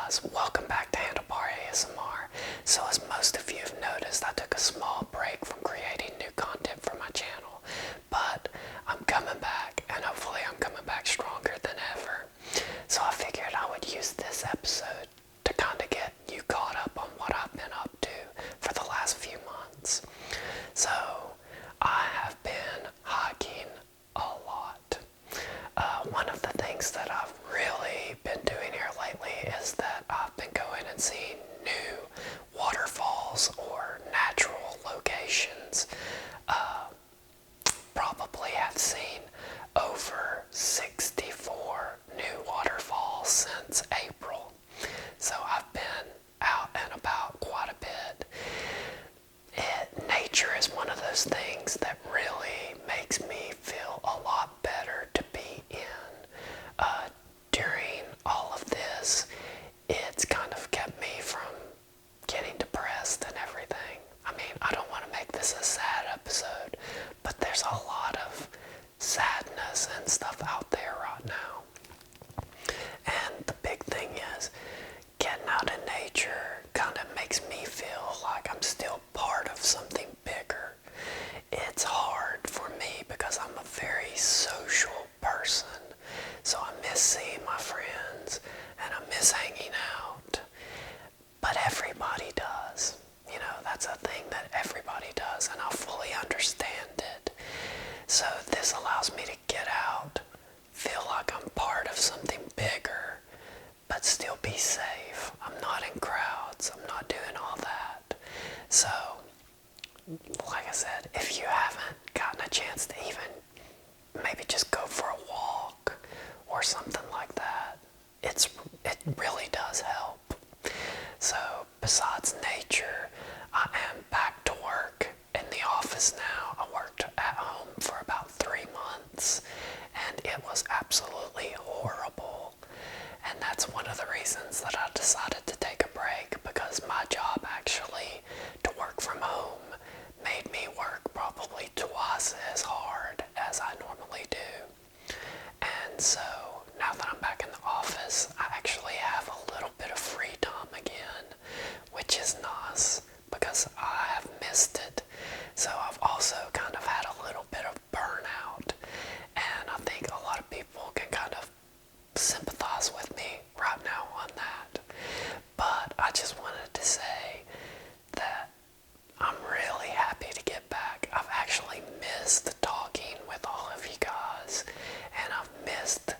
guys, welcome back to Handlebar ASMR. So as most of you have noticed, I took a small break from creating new content for my channel, but I'm coming back, and hopefully I'm coming back stronger than ever. So I figured I would use this episode to kind of get you caught up on what I've been up to for the last few months. So I have been hiking a lot. One of the things that I've really been doing here lately is that I've been going and seeing new waterfalls or natural locations. Probably have seen over 64 new waterfalls since April. So I've been out and about quite a bit. Nature is one of those things that really makes me feel a lot better to be in. During all of this, it's kind of kept me from getting depressed and everything. I mean, I don't want to make this a sad episode, but there's a lot of sadness and stuff out there right now. And the big thing is, getting out in nature kind of makes me feel like I'm still part of something bigger. It's hard for me because I'm a very social person. So I miss seeing my friends and I miss hanging out. But everybody does. You know, that's a thing that everybody does, and I fully understand it. So this allows me to get out, feel like I'm part of something bigger, but still be safe. I'm not in crowds. I'm not doing all that. So, like I said, if you haven't gotten a chance to even maybe just go for a walk or something like that, it really does help. So, besides nature, I am back to work in the office now. I worked at home for about 3 months, and it was absolutely horrible. And that's one of the reasons that I decided to take a break, because my job actually, to work from home, made me work probably twice as hard as I normally do. And so, now that I'm back in the office, I actually have a little bit of free time again, which is nice, because I have missed it. So I've also kind of had a little bit of burnout, and I think a lot of people can kind of sympathize with me right now on that. But I just wanted to say that I'm really happy to get back. I've actually missed talking with all of you guys, and I've missed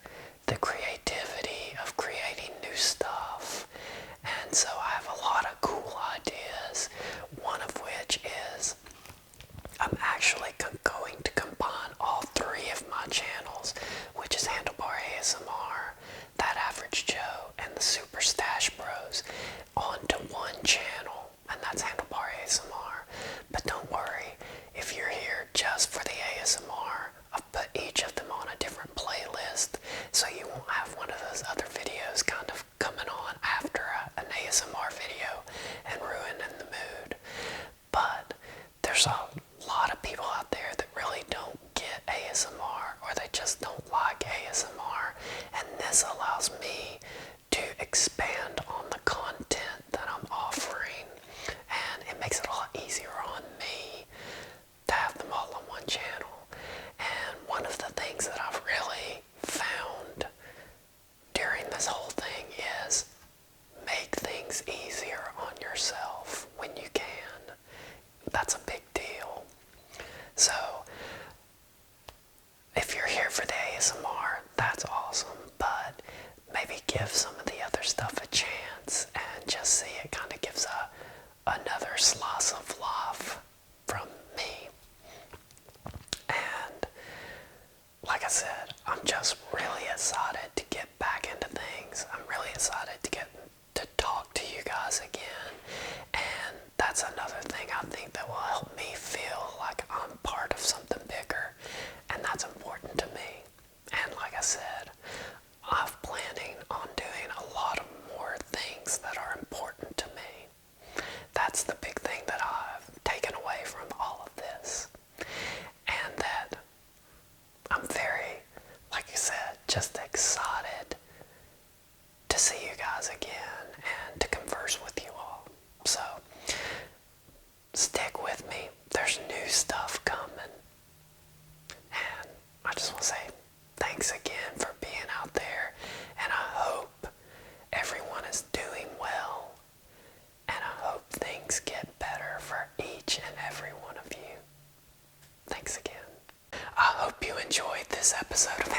the creativity of creating new stuff. And so I have a lot of cool ideas, one of which is I'm actually going to combine all 3 of my channels, which is Handlebar ASMR, That Average Joe, and the Super Stash Bros, onto one channel, and that's Handlebar ASMR. But don't worry, if you're here just for the ASMR, I've put each of them on a different playlist, so you won't have one of those other videos kind of coming on after an ASMR video and ruining the mood. But there's a lot of people out there that really don't get ASMR, or they just don't like ASMR, and this allows me to expand on the content that I'm offering, and it makes it a lot easier on me to have them all on one channel. And one of the things that I've really found during this whole thing is make things easier on yourself when you can. That's a big deal. So, if you're here for the ASMR, that's awesome, but maybe give some of the other stuff a chance and just see it kind of gives another slice of life from me. And like I said, I'm just really excited to get back into things. I'm really excited to talk to you guys again. And that's another thing I think that will help me feel like I'm part of something bigger. And that's important to me. And like I said, I'm planning on doing a lot of more things that are important to me. That's the big thing that I've taken away from all of this. And that I'm very, like I said, just excited to see you guys again episode of